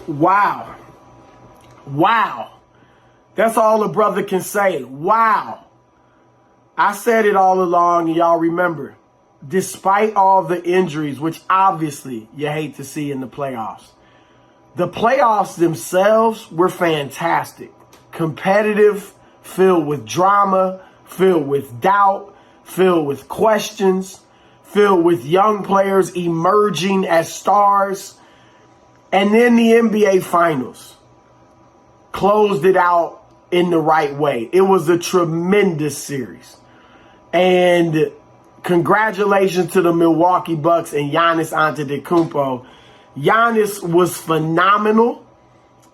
Wow. Wow. That's all a brother can say. Wow. I said it all along, and y'all remember, despite all the injuries, which obviously you hate to see in the playoffs, the playoffs themselves were fantastic. Competitive, filled with drama, filled with doubt, filled with questions, filled with young players emerging as stars. And then the NBA Finals closed it out in the right way. It was a tremendous series. And congratulations to the Milwaukee Bucks and Giannis Antetokounmpo. Giannis was phenomenal.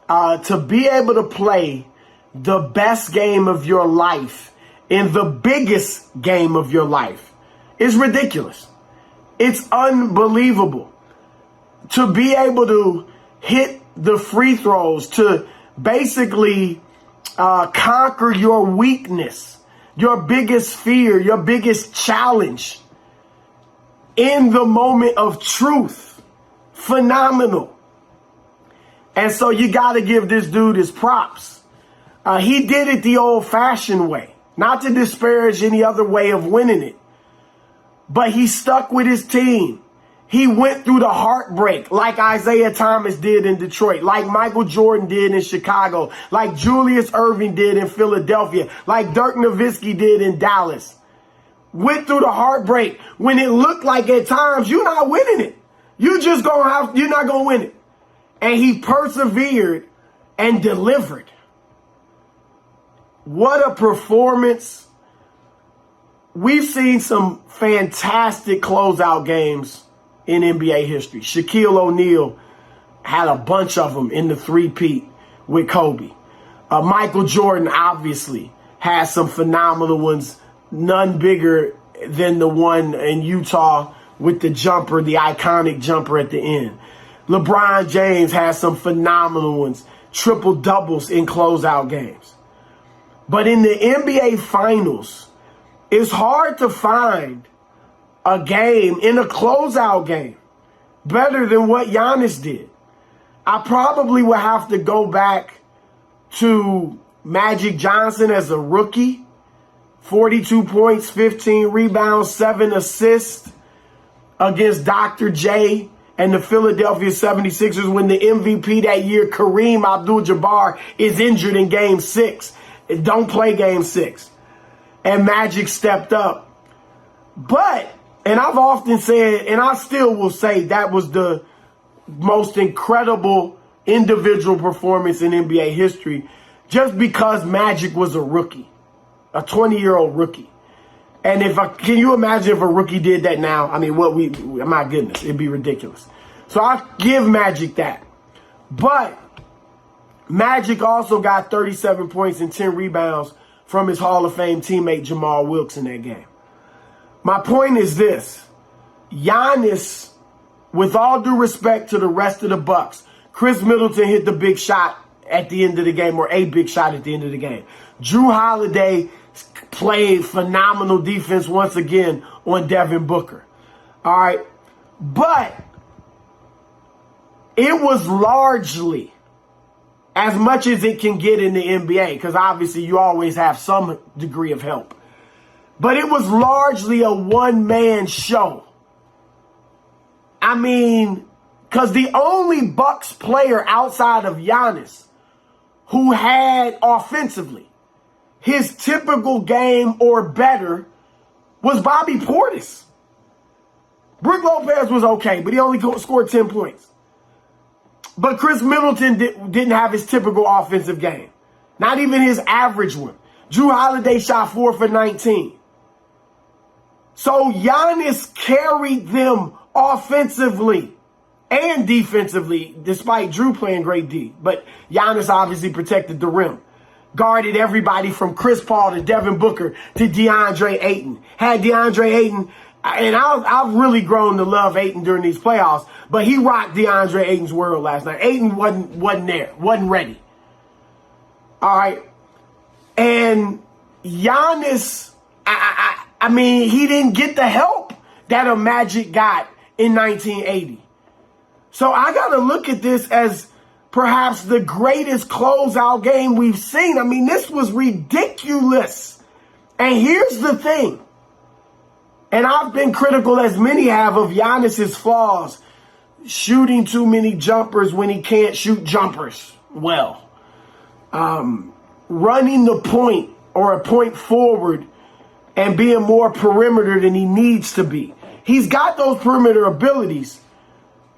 To be able to play the best game of your life in the biggest game of your life is ridiculous. It's unbelievable. To be able to hit the free throws, to basically conquer your weakness, your biggest fear, your biggest challenge in the moment of truth. Phenomenal. And so you got to give this dude his props. He did it the old-fashioned way, not to disparage any other way of winning it. But he stuck with his team. He went through the heartbreak like Isaiah Thomas did in Detroit, like Michael Jordan did in Chicago, like Julius Erving did in Philadelphia, like Dirk Nowitzki did in Dallas. Went through the heartbreak when it looked like at times you're not winning it. You're not going to win it. And he persevered and delivered. What a performance. We've seen some fantastic closeout games in NBA history. Shaquille O'Neal had a bunch of them in the three-peat with Kobe. Michael Jordan obviously has some phenomenal ones, none bigger than the one in Utah with the jumper, the iconic jumper at the end. LeBron James has some phenomenal ones, triple doubles in closeout games. But in the NBA Finals, it's hard to find a game in a closeout game better than what Giannis did. I probably would have to go back to Magic Johnson as a rookie. 42 points, 15 rebounds, 7 assists against Dr. J and the Philadelphia 76ers when the MVP that year, Kareem Abdul-Jabbar, is injured in Game 6. Don't play Game 6. And Magic stepped up. But, and I've often said, and I still will say, that was the most incredible individual performance in NBA history just because Magic was a rookie, a 20-year-old rookie. And can you imagine if a rookie did that now? I mean, my goodness, it'd be ridiculous. So I give Magic that. But Magic also got 37 points and 10 rebounds from his Hall of Fame teammate Jamal Wilkes in that game. My point is this. Giannis, with all due respect to the rest of the Bucks, Chris Middleton hit the big shot at the end of the game, or a big shot at the end of the game. Drew Holiday played phenomenal defense once again on Devin Booker. All right. But it was largely, as much as it can get in the NBA, because obviously you always have some degree of help, but it was largely a one-man show. I mean, because the only Bucks player outside of Giannis who had offensively his typical game or better was Bobby Portis. Brook Lopez was okay, but he only scored 10 points. But Chris Middleton didn't have his typical offensive game. Not even his average one. Drew Holiday shot 4 for 19. So Giannis carried them offensively and defensively, despite Drew playing great D. But Giannis obviously protected the rim. Guarded everybody from Chris Paul to Devin Booker to DeAndre Ayton. Had DeAndre Ayton, and I've really grown to love Ayton during these playoffs, but he rocked DeAndre Ayton's world last night. Ayton wasn't there, wasn't ready. All right. And Giannis, I mean, he didn't get the help that a Magic got in 1980. So I got to look at this as perhaps the greatest closeout game we've seen. I mean, this was ridiculous. And here's the thing. And I've been critical, as many have, of Giannis's flaws. Shooting too many jumpers when he can't shoot jumpers well. Running the point or a point forward and being more perimeter than he needs to be. He's got those perimeter abilities.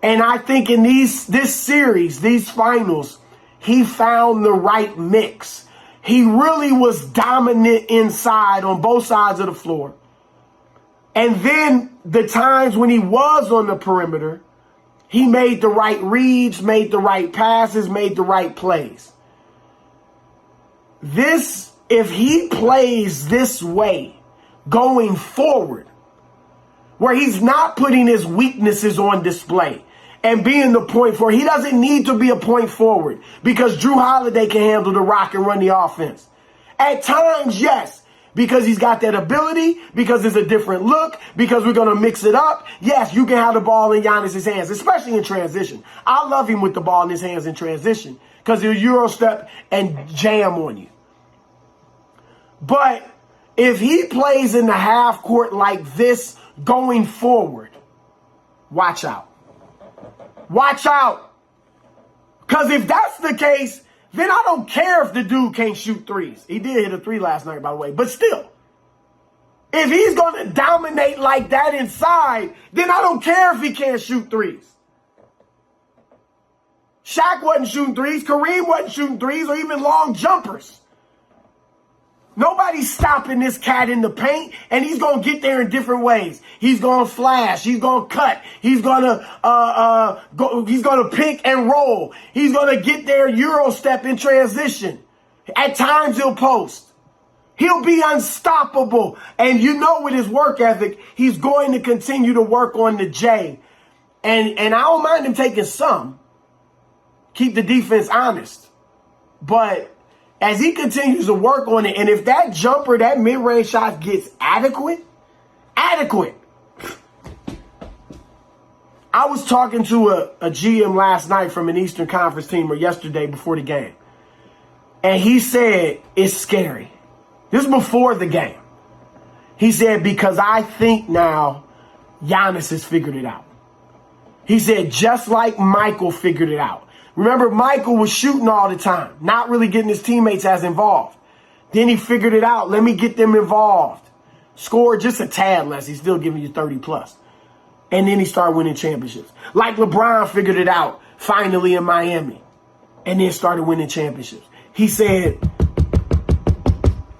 And I think in this series, these finals, he found the right mix. He really was dominant inside on both sides of the floor. And then the times when he was on the perimeter, he made the right reads, made the right passes, made the right plays. If he plays this way going forward, where he's not putting his weaknesses on display and being the point forward, he doesn't need to be a point forward because Drew Holiday can handle the rock and run the offense. At times, yes. Because he's got that ability, because it's a different look, because we're going to mix it up. Yes, you can have the ball in Giannis' hands, especially in transition. I love him with the ball in his hands in transition because he'll Euro step and jam on you. But if he plays in the half court like this going forward, watch out. Watch out. Because if that's the case, then I don't care if the dude can't shoot threes. He did hit a three last night, by the way. But still, if he's going to dominate like that inside, then I don't care if he can't shoot threes. Shaq wasn't shooting threes. Kareem wasn't shooting threes or even long jumpers. Nobody's stopping this cat in the paint, and he's going to get there in different ways. He's going to flash. He's going to cut. He's going to pick and roll. He's going to get there Euro step in transition. At times he'll post. He'll be unstoppable. And you know with his work ethic, he's going to continue to work on the J. And I don't mind him taking some. Keep the defense honest. But as he continues to work on it, and if that jumper, that mid-range shot gets adequate. I was talking to a GM last night from an Eastern Conference team, or yesterday before the game. And he said, it's scary. This is before the game. He said, because I think now Giannis has figured it out. He said, just like Michael figured it out. Remember, Michael was shooting all the time, not really getting his teammates as involved. Then he figured it out. Let me get them involved. Score just a tad less. He's still giving you 30 plus. And then he started winning championships. Like LeBron figured it out finally in Miami. And then started winning championships. He said,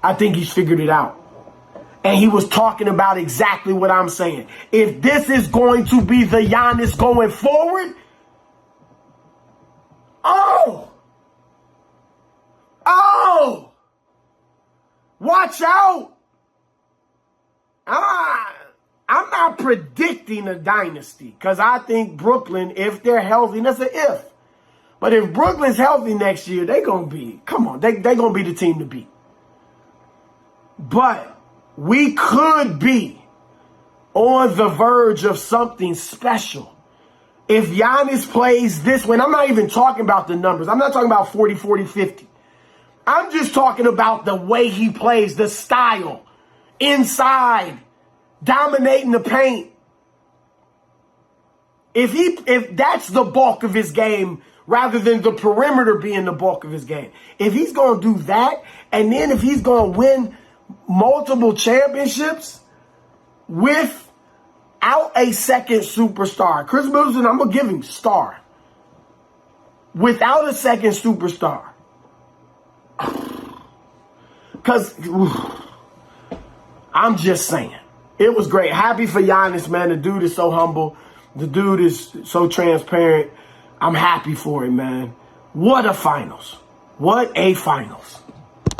I think he's figured it out. And he was talking about exactly what I'm saying. If this is going to be the Giannis going forward, watch out. I'm not predicting a dynasty because I think Brooklyn, if they're healthy, and that's an if. But if Brooklyn's healthy next year, they're going to be, they're going to be the team to beat. But we could be on the verge of something special. If Giannis plays this way, and I'm not even talking about the numbers. I'm not talking about 40, 40, 50. I'm just talking about the way he plays, the style, inside, dominating the paint. If that's the bulk of his game, rather than the perimeter being the bulk of his game, if he's going to do that, and then if he's going to win multiple championships without a second superstar, Chris Middleton, I'm going to give him star. Without a second superstar. Because I'm just saying, it was great. Happy for Giannis, man. The dude is so humble. The dude is so transparent. I'm happy for him, man. What a finals. What a finals.